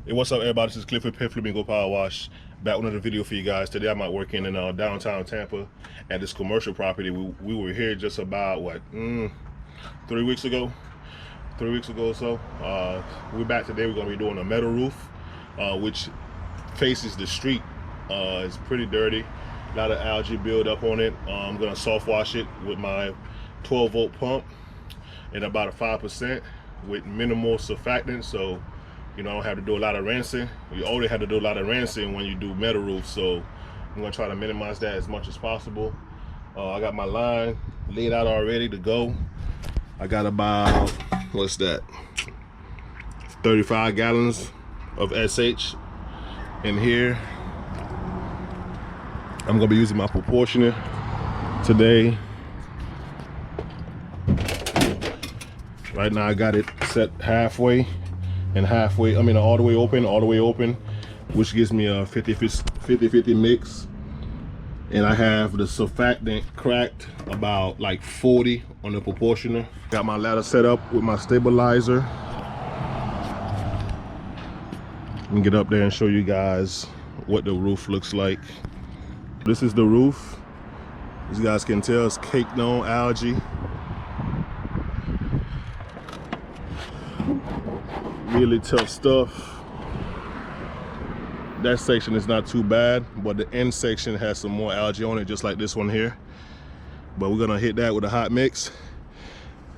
Hey, what's up, everybody? This is Clifford Pet Flamingo Power Wash. Back with another video for you guys. Today I'm out working in downtown Tampa at this commercial property. We were here just about, what, 3 weeks ago? 3 weeks ago or so. We're back today. We're going to be doing a metal roof, which faces the street. It's pretty dirty. A lot of algae build up on it. I'm going to soft wash it with my 12-volt pump at about a 5% with minimal surfactant. So you know, I don't have to do a lot of rinsing. You already have to do a lot of rinsing when you do metal roofs, so I'm gonna try to minimize that as much as possible. I got my line laid out already to go. I got about, what's that, 35 gallons of SH in here. I'm gonna be using my proportioner today. Right now I got it set halfway and halfway, all the way open, which gives me a 50-50 mix. And I have the surfactant cracked about like 40 on the proportioner. Got my ladder set up with my stabilizer. Let me get up there and show you guys what the roof looks like. This is the roof. As you guys can tell, it's caked on algae. Really tough stuff. That section is not too bad, but the end section has some more algae on it, just like this one here. But we're gonna hit that with a hot mix,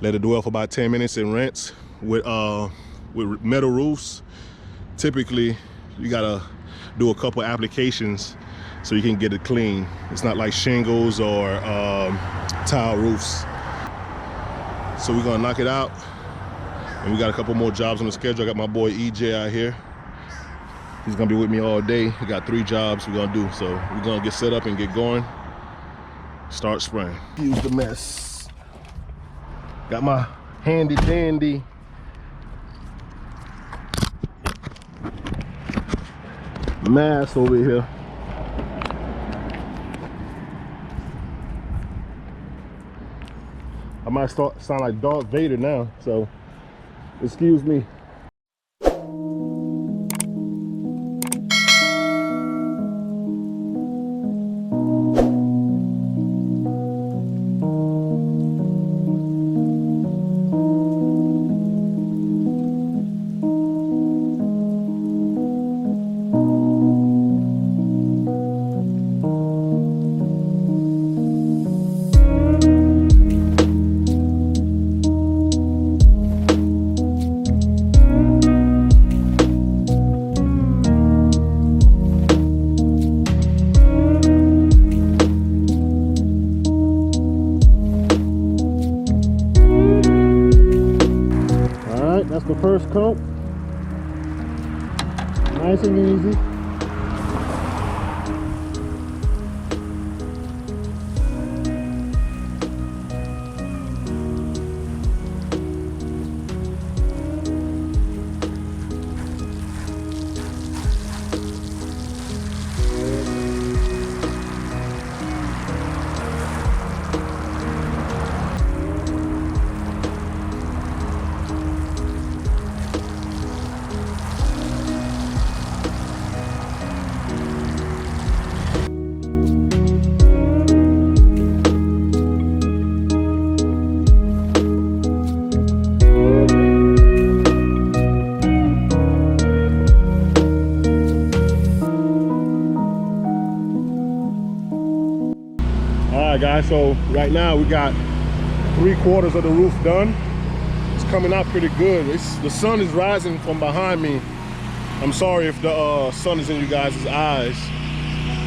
let it dwell for about 10 minutes and rinse. With metal roofs, typically you gotta do a couple applications so you can get it clean. It's not like shingles or tile roofs. So we're gonna knock it out. And we got a couple more jobs on the schedule. I got my boy EJ out here. He's gonna be with me all day. We got 3 jobs we're gonna do. So we're gonna get set up and get going. Start spraying. Use the mess. Got my handy dandy mask over here. I might sound like Darth Vader now, so excuse me. That's the first coat. Nice and easy. Alright guys, so right now we got 3/4 of the roof done. It's coming out pretty good. The sun is rising from behind me. I'm sorry if the sun is in you guys' eyes.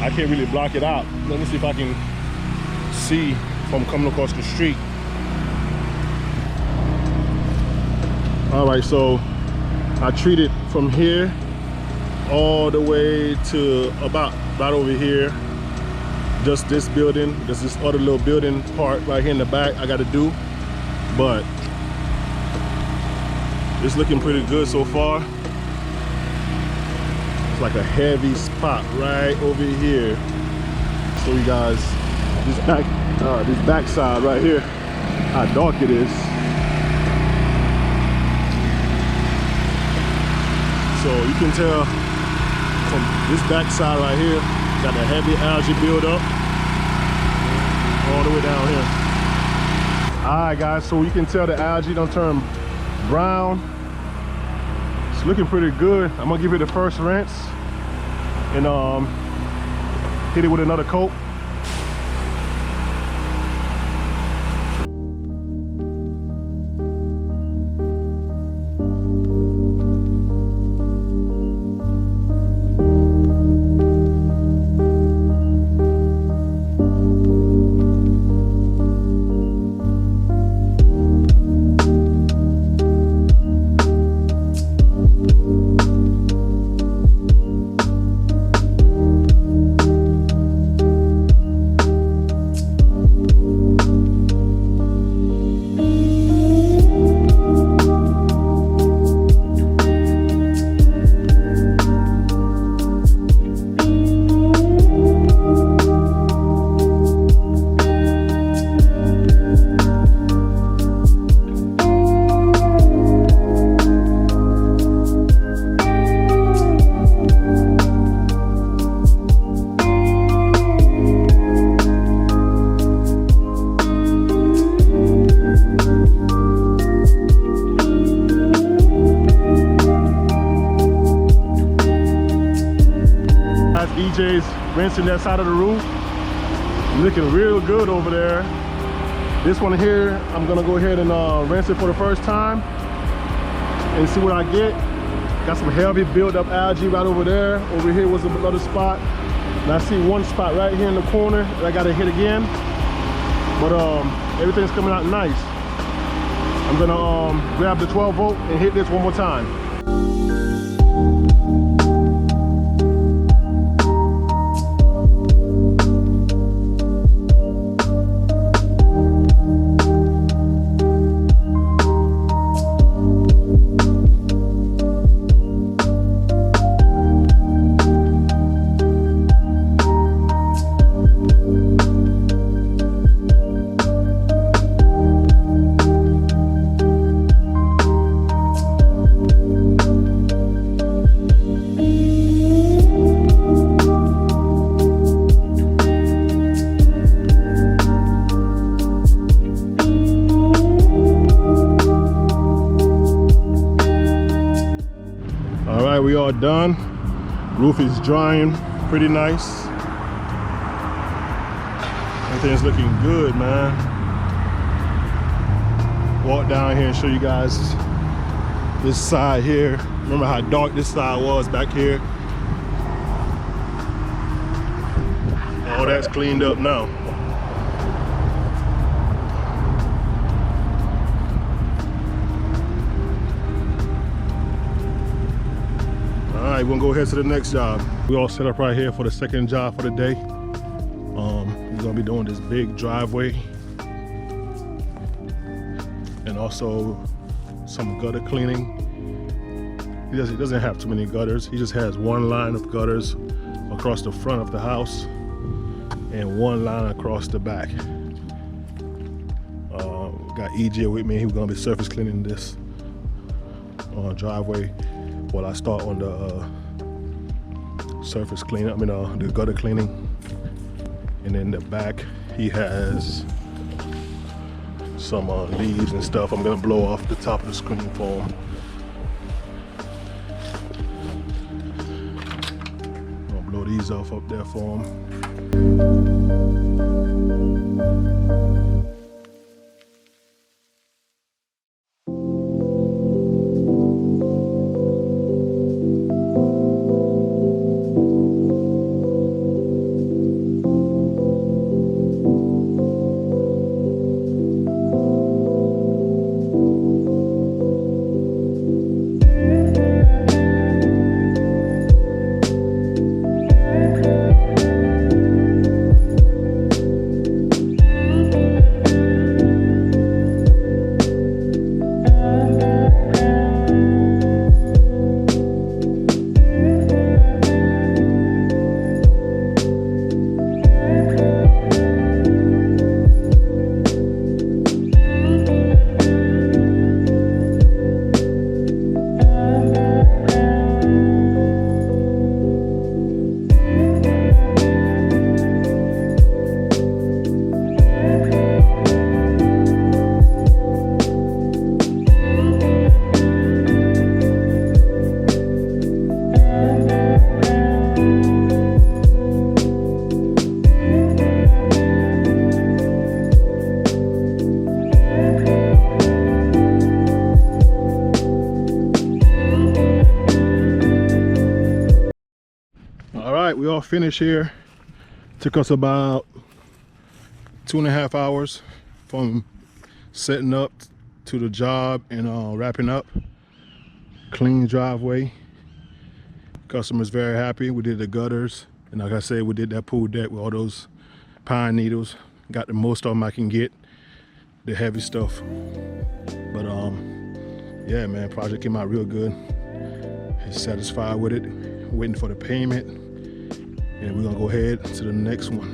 I can't really block it out. Let me see if I can see from coming across the street. Alright, so I treated from here all the way to about right over here. Just this building, there's this other little building part right here in the back I gotta do, but it's looking pretty good so far. It's like a heavy spot right over here. So you guys, this back side right here, how dark it is. So you can tell from this backside right here, got the heavy algae buildup all the way down here. All right, guys, so you can tell the algae done turn brown. It's looking pretty good. I'm gonna give it the first rinse and hit it with another coat. EJ's rinsing that side of the roof. Looking real good over there. This one here, I'm gonna go ahead and rinse it for the first time and see what I get. Got some heavy build-up algae right over there. Over here was another spot. And I see one spot right here in the corner that I gotta hit again. But everything's coming out nice. I'm gonna grab the 12 volt and hit this one more time. We are done. Roof is drying pretty nice. Everything's looking good, man. Walk down here and show you guys this side here. Remember how dark this side was back here? All that's cleaned up now. We're gonna go ahead to the next job. We all set up right here for the second job for the day. We're gonna be doing this big driveway and also some gutter cleaning. He doesn't have too many gutters. He just has one line of gutters across the front of the house and one line across the back. Got EJ with me. He's gonna be surface cleaning this driveway while I start on the surface cleaning, the gutter cleaning. And in the back, he has some leaves and stuff. I'm gonna blow off the top of the screen for him. I'm gonna blow these off up there for him. right, we all finished here. Took us about 2.5 hours from setting up to the job and wrapping up. Clean driveway. Customer's very happy. We did the gutters, and like I said, we did that pool deck with all those pine needles. Got the most of them I can get, the heavy stuff. But yeah, man, project came out real good. He's satisfied with it. Waiting for the payment, and we're gonna go ahead to the next one.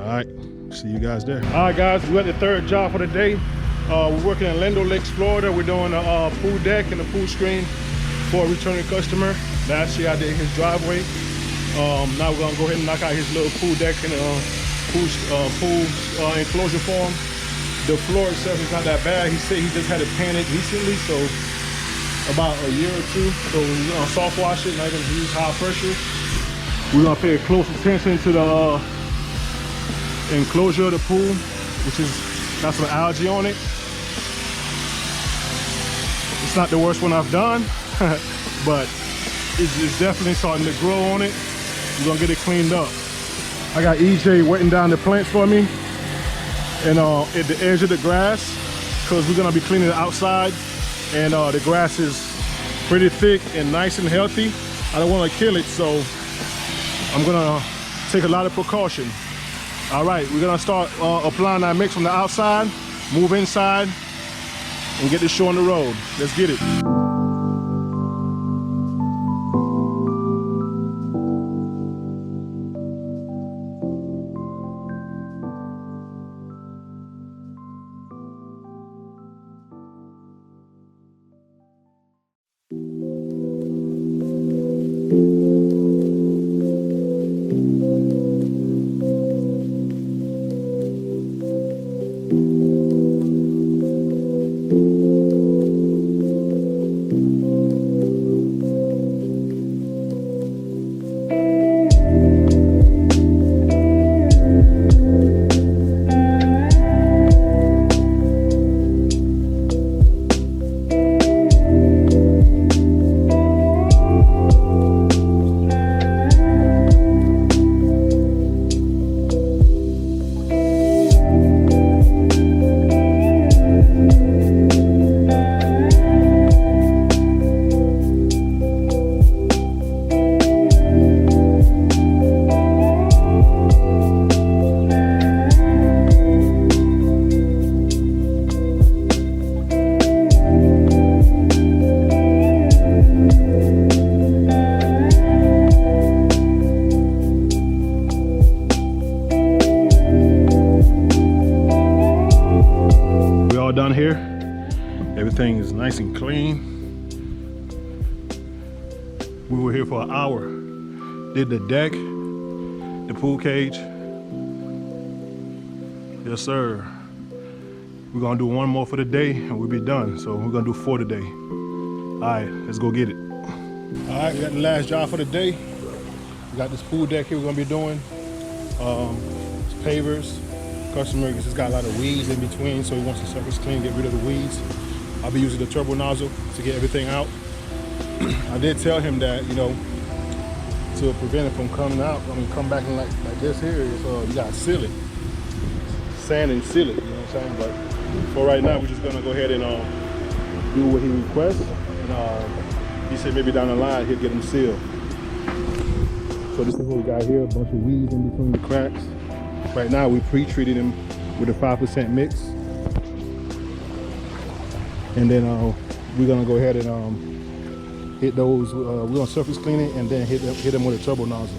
All right, see you guys there. All right, guys, we're at the third job for the day. We're working in Lindo Lakes, Florida. We're doing a pool deck and a pool screen for a returning customer. Last year I did his driveway. Now we're gonna go ahead and knock out his little pool deck and pool enclosure for him. The floor itself is not that bad. He said he just had it painted recently, so about a year or two. So we're gonna soft wash it, not gonna use high pressure. We're gonna pay close attention to the enclosure of the pool, which is got some algae on it. It's not the worst one I've done, but it's definitely starting to grow on it. We're gonna get it cleaned up. I got EJ wetting down the plants for me and at the edge of the grass, because we're gonna be cleaning it outside, and the grass is pretty thick and nice and healthy. I don't want to kill it, so I'm gonna take a lot of precaution. All right, we're gonna start applying our mix from the outside, move inside, and get this show on the road. Let's get it. Done here. Everything is nice and clean. We were here for an hour. Did the deck, the pool cage. Yes, sir. We're gonna do one more for the day and we'll be done. So we're gonna do 4 today. All right, let's go get it. All right, we got the last job for the day. We got this pool deck here we're gonna be doing. It's pavers. Customer just got a lot of weeds in between, so he wants to surface clean, get rid of the weeds. I'll be using the turbo nozzle to get everything out. I did tell him that, you know, to prevent it from coming out, come back in like this here, is you gotta seal it. Sand and seal it, you know what I'm saying? But for right now, we're just gonna go ahead and do what he requests. And he said maybe down the line, he'll get them sealed. So this is what we got here, a bunch of weeds in between the cracks. Right now, we pre-treated them with a 5% mix. And then we're gonna go ahead and hit those, we're gonna surface clean it and then hit them with a turbo nozzle.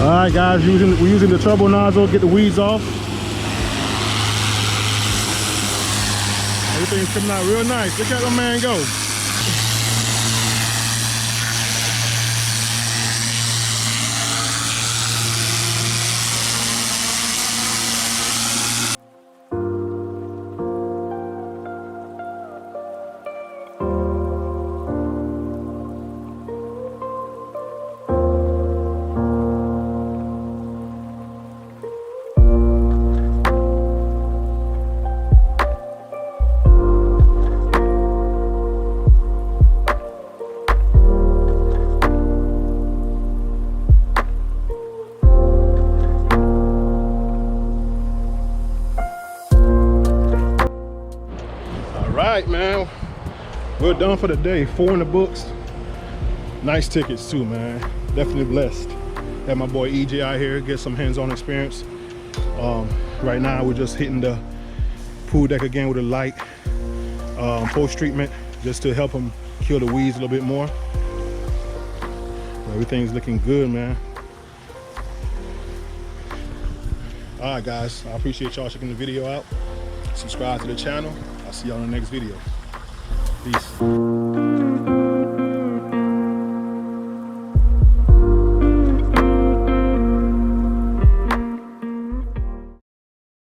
Alright guys, we're using the turbo nozzle to get the weeds off. Everything's coming out real nice. Look at my man go. Right, man, we're done for the day. 4 in the books. Nice tickets too, man. Definitely blessed. Had my boy EJ out here get some hands-on experience. Right now we're just hitting the pool deck again with a light post treatment just to help him kill the weeds a little bit more. Everything's looking good, man. All right, guys, I appreciate y'all checking the video out. Subscribe to the channel. I'll see y'all in the next video. Peace.